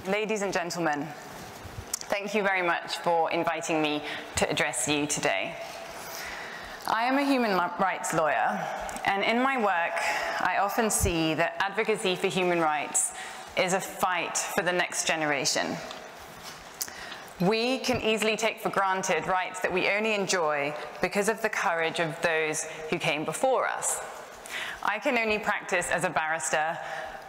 Ladies and gentlemen, thank you very much for inviting me to address you today. I am a human rights lawyer, and in my work, I often see that advocacy for human rights is a fight for the next generation. We can easily take for granted rights that we only enjoy because of the courage of those who came before us. I can only practice as a barrister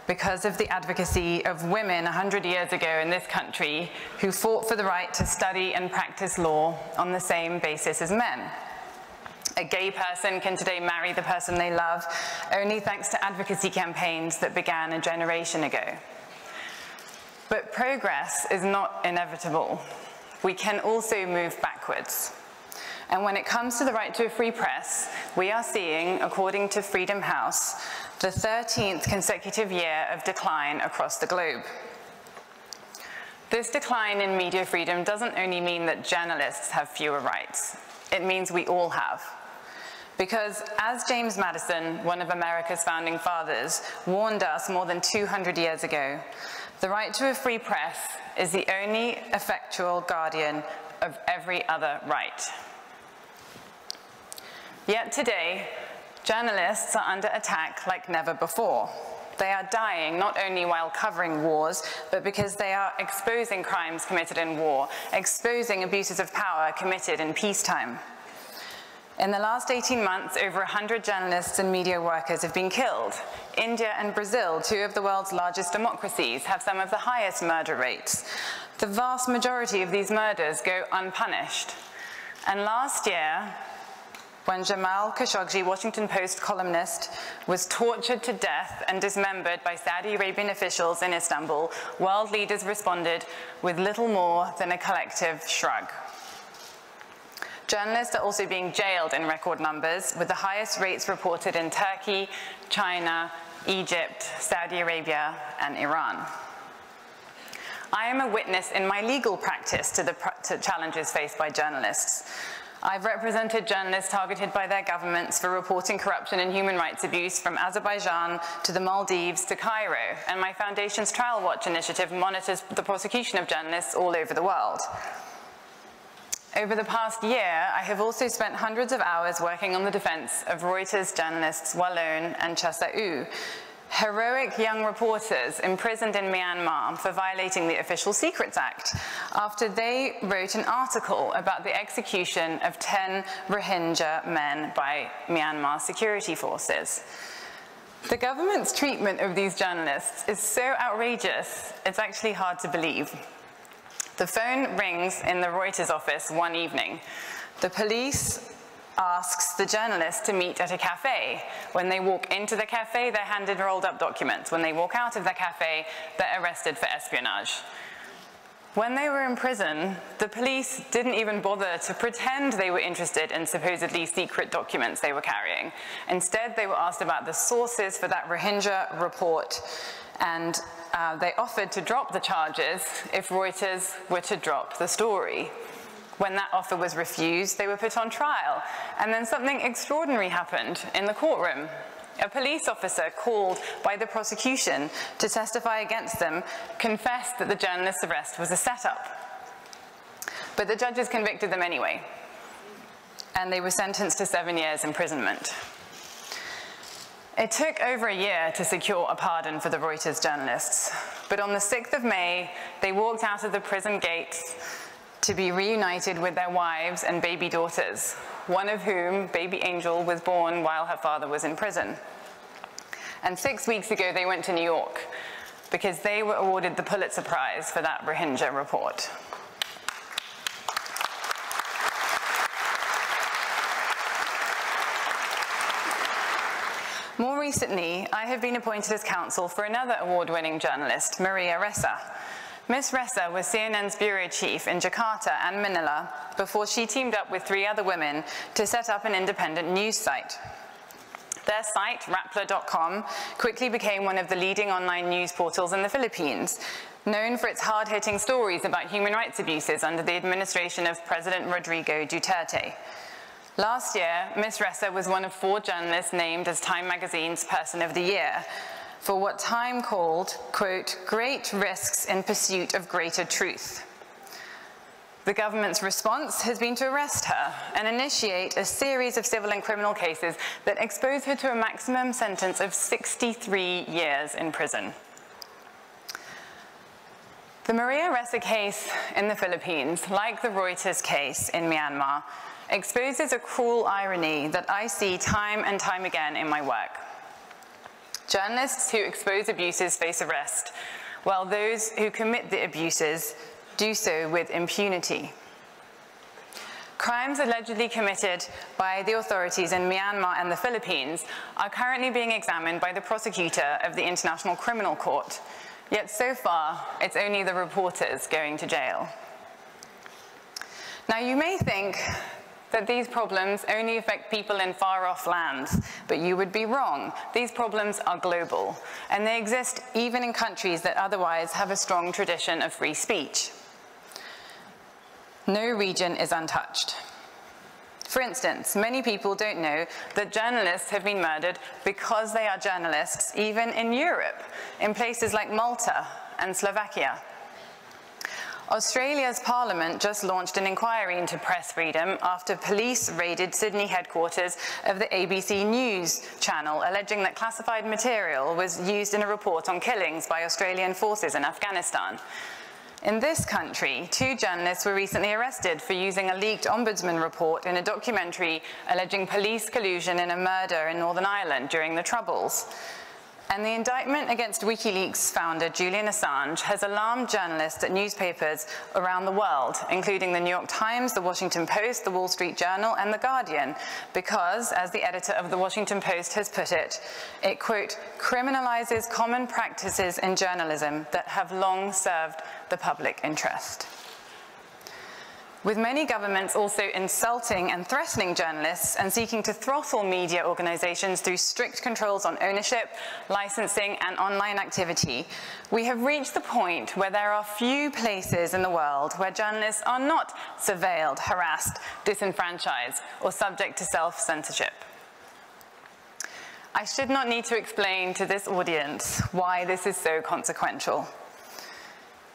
because of the advocacy of women 100 years ago in this country who fought for the right to study and practice law on the same basis as men. A gay person can today marry the person they love only thanks to advocacy campaigns that began a generation ago. But progress is not inevitable. We can also move backwards. And when it comes to the right to a free press, we are seeing, according to Freedom House, the 13th consecutive year of decline across the globe. This decline in media freedom doesn't only mean that journalists have fewer rights. It means we all have. Because as James Madison, one of America's founding fathers, warned us more than 200 years ago, the right to a free press is the only effectual guardian of every other right. Yet today, journalists are under attack like never before. They are dying not only while covering wars, but because they are exposing crimes committed in war, exposing abuses of power committed in peacetime. In the last 18 months, over 100 journalists and media workers have been killed. India and Brazil, two of the world's largest democracies, have some of the highest murder rates. The vast majority of these murders go unpunished. And last year, when Amal, Washington Post columnist, was tortured to death and dismembered by Saudi Arabian officials in Istanbul, world leaders responded with little more than a collective shrug. Journalists are also being jailed in record numbers, with the highest rates reported in Turkey, China, Egypt, Saudi Arabia, and Iran. I am a witness in my legal practice to challenges faced by journalists. I've represented journalists targeted by their governments for reporting corruption and human rights abuse from Azerbaijan to the Maldives to Cairo, and my foundation's Trial Watch initiative monitors the prosecution of journalists all over the world. Over the past year, I have also spent hundreds of hours working on the defense of Reuters journalists Wallon and Chassaou, heroic young reporters imprisoned in Myanmar for violating the Official Secrets Act after they wrote an article about the execution of 10 Rohingya men by Myanmar security forces. The government's treatment of these journalists is so outrageous, it's actually hard to believe. The phone rings in the Reuters office one evening. The police asks the journalists to meet at a cafe. When they walk into the cafe, they're handed rolled up documents. When they walk out of the cafe, they're arrested for espionage. When they were in prison, the police didn't even bother to pretend they were interested in supposedly secret documents they were carrying. Instead, they were asked about the sources for that Rohingya report, and they offered to drop the charges if Reuters were to drop the story. When that offer was refused, they were put on trial. And then something extraordinary happened in the courtroom. A police officer called by the prosecution to testify against them confessed that the journalist's arrest was a setup. But the judges convicted them anyway, and they were sentenced to 7 years imprisonment. It took over a year to secure a pardon for the Reuters journalists, but on the 6th of May, they walked out of the prison gates to be reunited with their wives and baby daughters, one of whom, baby Angel, was born while her father was in prison. And 6 weeks ago, they went to New York because they were awarded the Pulitzer Prize for that Rohingya report. More recently, I have been appointed as counsel for another award-winning journalist, Maria Ressa. Ms. Ressa was CNN's bureau chief in Jakarta and Manila before she teamed up with 3 other women to set up an independent news site. Their site, Rappler.com, quickly became one of the leading online news portals in the Philippines, known for its hard-hitting stories about human rights abuses under the administration of President Rodrigo Duterte. Last year, Ms. Ressa was one of 4 journalists named as Time magazine's Person of the Year, for what Time called, quote, great risks in pursuit of greater truth. The government's response has been to arrest her and initiate a series of civil and criminal cases that expose her to a maximum sentence of 63 years in prison. The Maria Ressa case in the Philippines, like the Reuters case in Myanmar, exposes a cruel irony that I see time and time again in my work. Journalists who expose abuses face arrest, while those who commit the abuses do so with impunity. Crimes allegedly committed by the authorities in Myanmar and the Philippines are currently being examined by the prosecutor of the International Criminal Court, yet so far it's only the reporters going to jail. Now you may think that these problems only affect people in far-off lands, but you would be wrong. These problems are global, and they exist even in countries that otherwise have a strong tradition of free speech. No region is untouched. For instance, many people don't know that journalists have been murdered because they are journalists, even in Europe, in places like Malta and Slovakia. Australia's Parliament just launched an inquiry into press freedom after police raided Sydney headquarters of the ABC News channel, alleging that classified material was used in a report on killings by Australian forces in Afghanistan. In this country, 2 journalists were recently arrested for using a leaked ombudsman report in a documentary alleging police collusion in a murder in Northern Ireland during the Troubles. And the indictment against WikiLeaks founder Julian Assange has alarmed journalists at newspapers around the world, including the New York Times, the Washington Post, the Wall Street Journal, and the Guardian, because, as the editor of the Washington Post has put it, it, quote, criminalizes common practices in journalism that have long served the public interest. With many governments also insulting and threatening journalists and seeking to throttle media organizations through strict controls on ownership, licensing, and online activity, we have reached the point where there are few places in the world where journalists are not surveilled, harassed, disenfranchised, or subject to self-censorship. I should not need to explain to this audience why this is so consequential.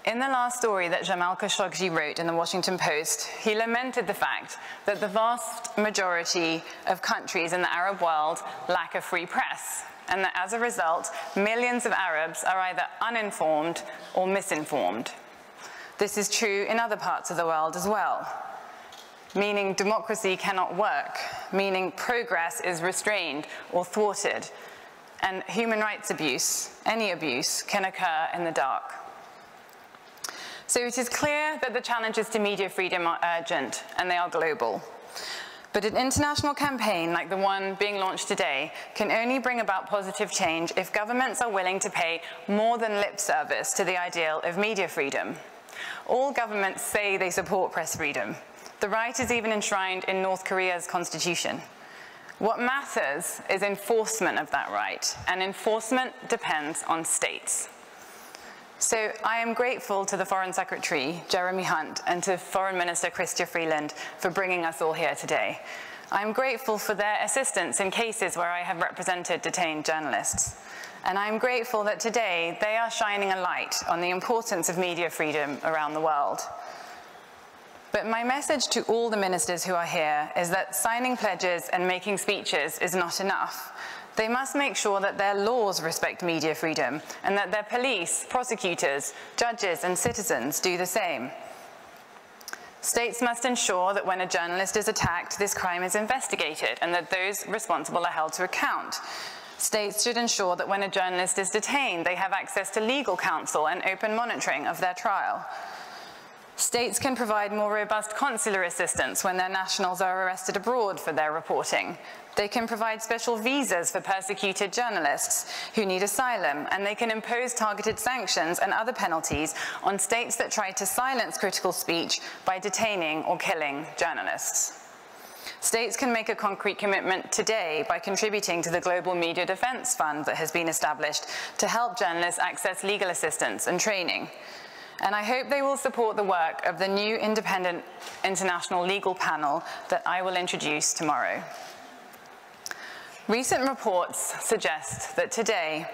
In the last story that Jamal Khashoggi wrote in the Washington Post, he lamented the fact that the vast majority of countries in the Arab world lack a free press, and that as a result, millions of Arabs are either uninformed or misinformed. This is true in other parts of the world as well, meaning democracy cannot work, meaning progress is restrained or thwarted, and human rights abuse, any abuse, can occur in the dark. So it is clear that the challenges to media freedom are urgent, and they are global. But an international campaign like the one being launched today can only bring about positive change if governments are willing to pay more than lip service to the ideal of media freedom. All governments say they support press freedom. The right is even enshrined in North Korea's constitution. What matters is enforcement of that right, and enforcement depends on states. So I am grateful to the Foreign Secretary, Jeremy Hunt, and to Foreign Minister Chrystia Freeland for bringing us all here today. I'm grateful for their assistance in cases where I have represented detained journalists. And I'm grateful that today they are shining a light on the importance of media freedom around the world. But my message to all the ministers who are here is that signing pledges and making speeches is not enough. They must make sure that their laws respect media freedom and that their police, prosecutors, judges, and citizens do the same. States must ensure that when a journalist is attacked, this crime is investigated and that those responsible are held to account. States should ensure that when a journalist is detained, they have access to legal counsel and open monitoring of their trial. States can provide more robust consular assistance when their nationals are arrested abroad for their reporting. They can provide special visas for persecuted journalists who need asylum, and they can impose targeted sanctions and other penalties on states that try to silence critical speech by detaining or killing journalists. States can make a concrete commitment today by contributing to the Global Media Defense Fund that has been established to help journalists access legal assistance and training. And I hope they will support the work of the new independent international legal panel that I will introduce tomorrow. Recent reports suggest that today,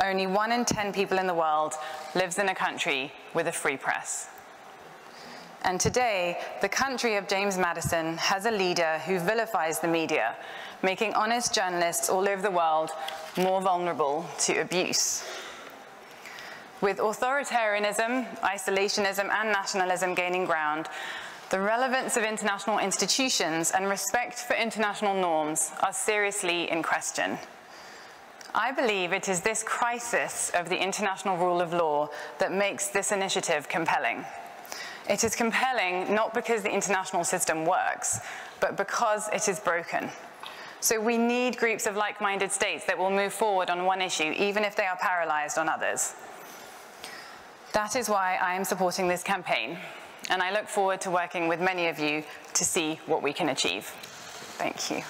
only 1 in 10 people in the world lives in a country with a free press. And today, the country of James Madison has a leader who vilifies the media, making honest journalists all over the world more vulnerable to abuse. With authoritarianism, isolationism, and nationalism gaining ground, the relevance of international institutions and respect for international norms are seriously in question. I believe it is this crisis of the international rule of law that makes this initiative compelling. It is compelling not because the international system works, but because it is broken. So we need groups of like-minded states that will move forward on one issue, even if they are paralyzed on others. That is why I am supporting this campaign, and I look forward to working with many of you to see what we can achieve. Thank you.